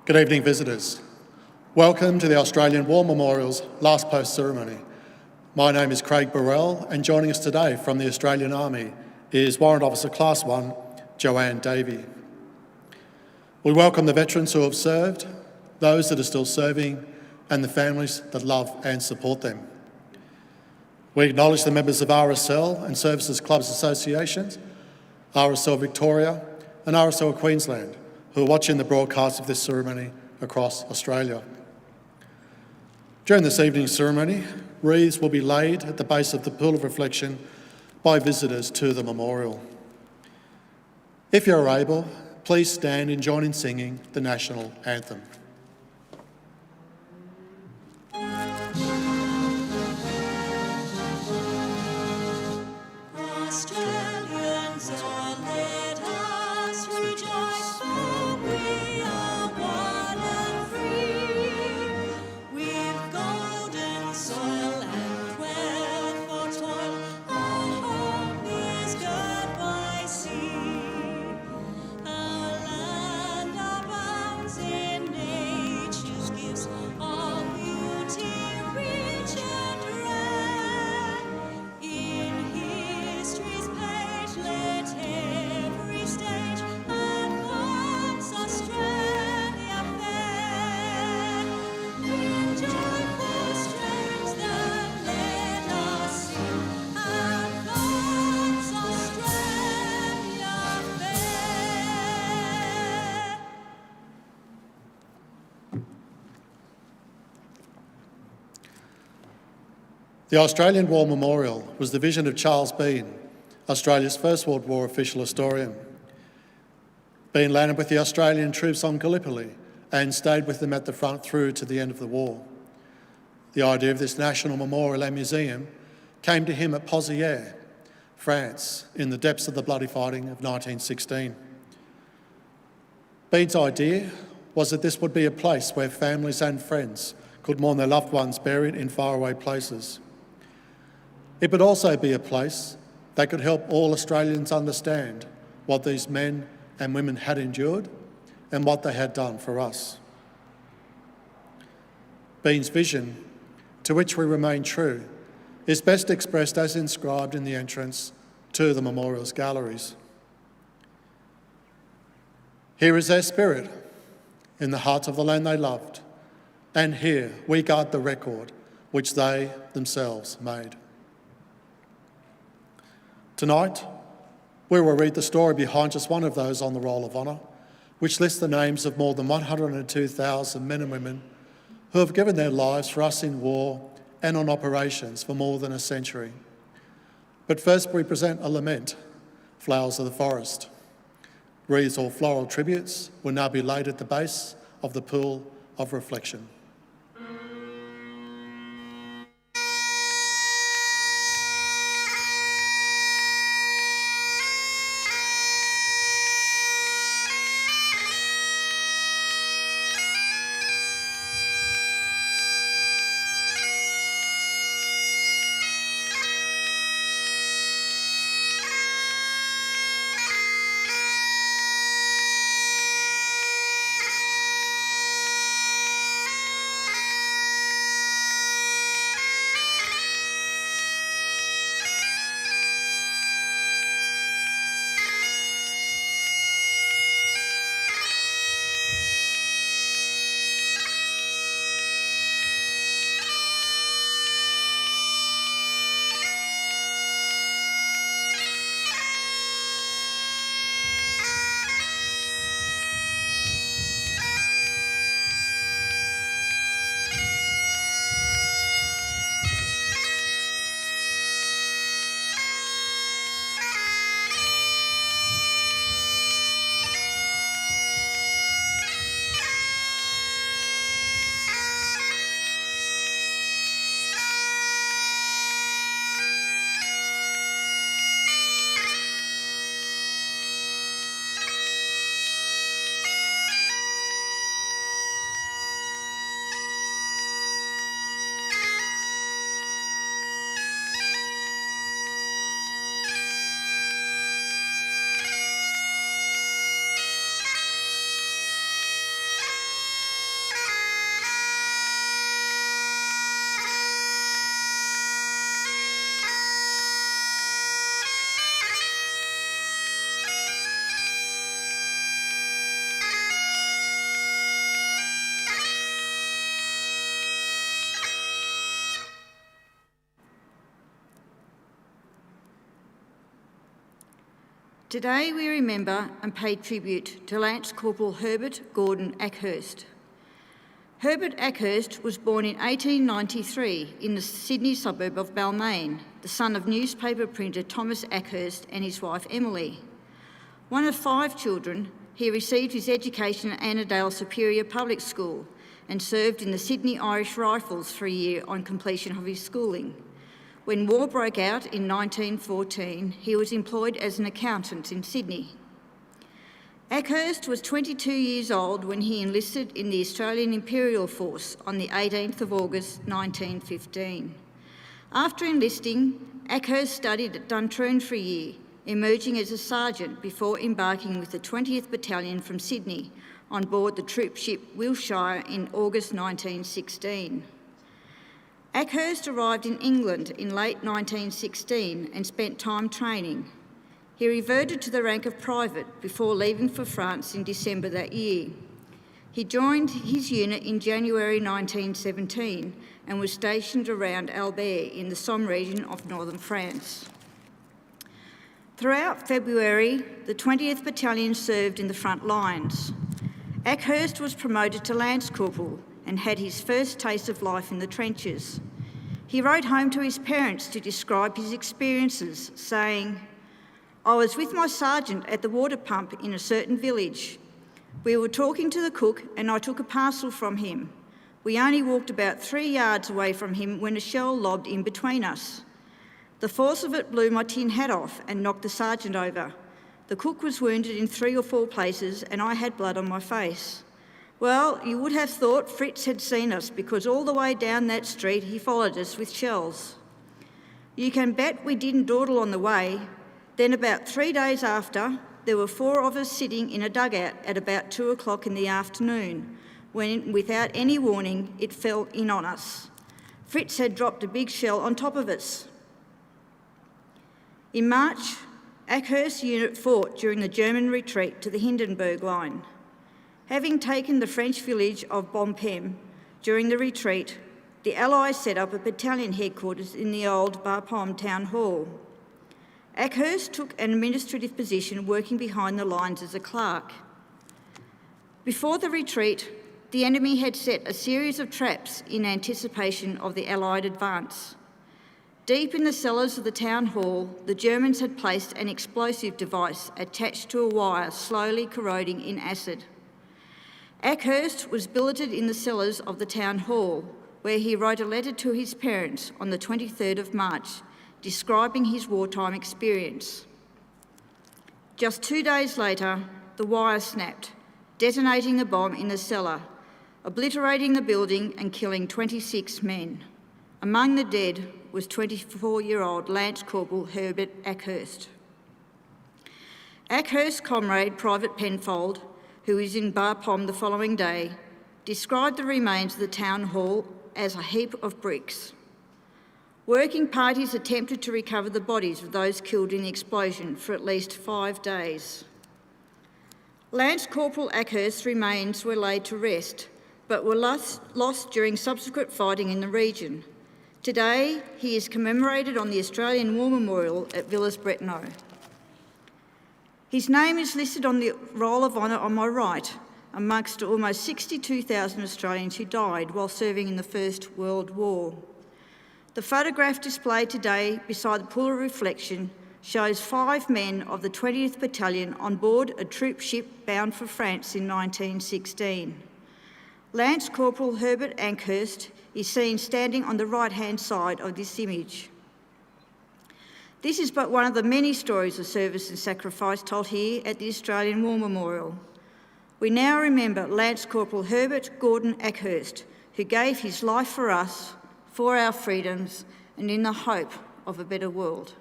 Good evening, visitors. Welcome to the Australian War Memorial's last post ceremony. My name is Craig Burrell, and joining us today from the Australian Army is Warrant Officer Class 1, Joanne Davey. We welcome the veterans who have served, those that are still serving, and the families that love and support them. We acknowledge the members of RSL and Services Clubs Associations, RSL Victoria and RSL Queensland, who are watching the broadcast of this ceremony across Australia. During this evening's ceremony, wreaths will be laid at the base of the pool of reflection by visitors to the memorial. If you're able, please stand and join in singing the national anthem. Australians, oh, let us rejoice, for we are one and free. We've golden soil and wealth for toil, our home is girt by sea. Our land abounds in nature's gifts, all beauty rich and rare. In history's page, let every stage advance Australia fair. In joyful strains then let us sing, advance Australia fair. The Australian War Memorial was the vision of Charles Bean, Australia's First World War official historian. Bean landed with the Australian troops on Gallipoli and stayed with them at the front through to the end of the war. The idea of this national memorial and museum came to him at Pozières, France, in the depths of the bloody fighting of 1916. Bean's idea was that this would be a place where families and friends could mourn their loved ones buried in faraway places. It would also be a place that could help all Australians understand what these men and women had endured and what they had done for us. Bean's vision, to which we remain true, is best expressed as inscribed in the entrance to the memorial's galleries. Here is their spirit, in the heart of the land they loved, and here we guard the record which they themselves made. Tonight, we will read the story behind just one of those on the Roll of Honour, which lists the names of more than 102,000 men and women who have given their lives for us in war and on operations for more than a century. But first we present a lament, Flowers of the Forest. Wreaths or floral tributes will now be laid at the base of the pool of reflection. Today we remember and pay tribute to Lance Corporal Herbert Gordon Akhurst. Herbert Akhurst was born in 1893 in the Sydney suburb of Balmain, the son of newspaper printer Thomas Akhurst and his wife Emily. One of 5 children, he received his education at Annandale Superior Public School and served in the Sydney Irish Rifles for a year on completion of his schooling. When war broke out in 1914, he was employed as an accountant in Sydney. Akhurst was 22 years old when he enlisted in the Australian Imperial Force on the 18th of August 1915. After enlisting, Akhurst studied at Duntroon for a year, emerging as a sergeant before embarking with the 20th Battalion from Sydney on board the troop ship Wiltshire in August 1916. Akhurst arrived in England in late 1916 and spent time training. He reverted to the rank of private before leaving for France in December that year. He joined his unit in January 1917 and was stationed around Albert in the Somme region of northern France. Throughout February, the 20th Battalion served in the front lines. Akhurst was promoted to Lance Corporal and had his first taste of life in the trenches. He wrote home to his parents to describe his experiences, saying, "I was with my sergeant at the water pump in a certain village. We were talking to the cook and I took a parcel from him. We only walked about 3 yards away from him when a shell lobbed in between us. The force of it blew my tin hat off and knocked the sergeant over. The cook was wounded in 3 or 4 places and I had blood on my face. Well, you would have thought Fritz had seen us because all the way down that street he followed us with shells. You can bet we didn't dawdle on the way. Then about 3 days after, there were 4 of us sitting in a dugout at about 2 o'clock in the afternoon, when, without any warning, it fell in on us. Fritz had dropped a big shell on top of us." In March, Akhurst's unit fought during the German retreat to the Hindenburg Line. Having taken the French village of Bompem during the retreat, the Allies set up a battalion headquarters in the old Bapaume town hall. Akhurst took an administrative position working behind the lines as a clerk. Before the retreat, the enemy had set a series of traps in anticipation of the Allied advance. Deep in the cellars of the town hall, the Germans had placed an explosive device attached to a wire slowly corroding in acid. Akhurst was billeted in the cellars of the town hall, where he wrote a letter to his parents on the 23rd of March, describing his wartime experience. Just 2 days later, the wire snapped, detonating the bomb in the cellar, obliterating the building and killing 26 men. Among the dead was 24-year-old Lance Corporal Herbert Akhurst. Akhurst's comrade, Private Penfold, who was in Bapaume the following day, described the remains of the town hall as a heap of bricks. Working parties attempted to recover the bodies of those killed in the explosion for at least 5 days. Lance Corporal Akhurst's remains were laid to rest, but were lost during subsequent fighting in the region. Today, he is commemorated on the Australian War Memorial at Villers-Bretonneux. His name is listed on the Roll of Honour on my right, amongst almost 62,000 Australians who died while serving in the First World War. The photograph displayed today beside the pool of reflection shows 5 men of the 20th Battalion on board a troop ship bound for France in 1916. Lance Corporal Herbert Akhurst is seen standing on the right-hand side of this image. This is but one of the many stories of service and sacrifice told here at the Australian War Memorial. We now remember Lance Corporal Herbert Gordon Akhurst, who gave his life for us, for our freedoms, and in the hope of a better world.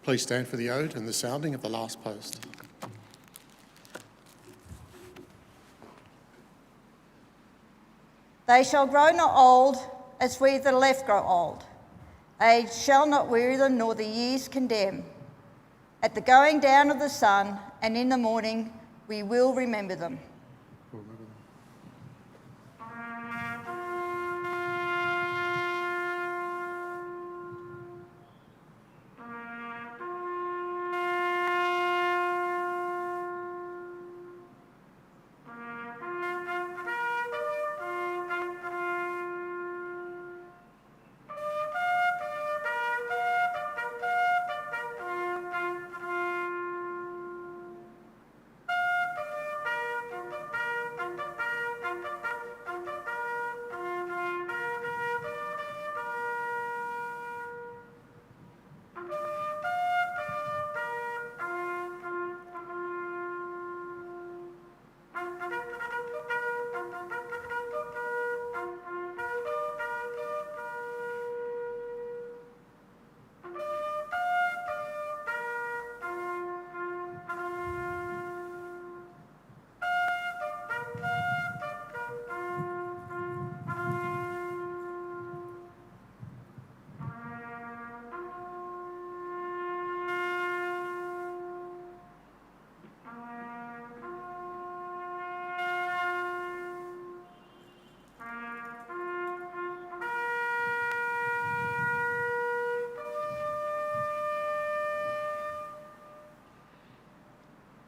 Please stand for the ode and the sounding of the last post. They shall grow not old as we that are left grow old. Age shall not weary them, nor the years condemn. At the going down of the sun and in the morning, we will remember them.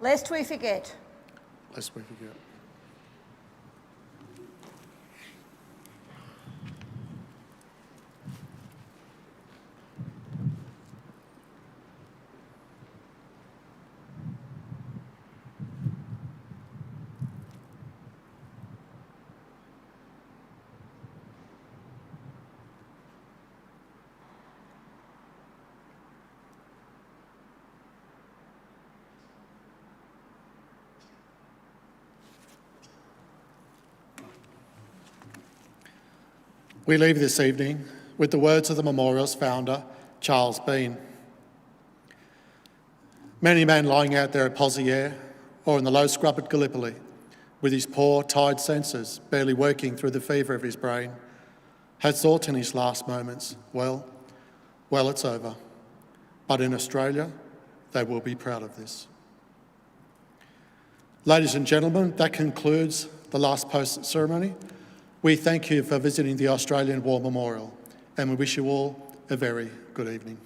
Lest we forget. Lest we forget. We leave this evening with the words of the memorial's founder, Charles Bean. Many a man lying out there at Pozieres or in the low scrub at Gallipoli, with his poor, tired senses barely working through the fever of his brain, had thought in his last moments, well, it's over. But in Australia, they will be proud of this. Ladies and gentlemen, that concludes the last post ceremony. We thank you for visiting the Australian War Memorial, and we wish you all a very good evening.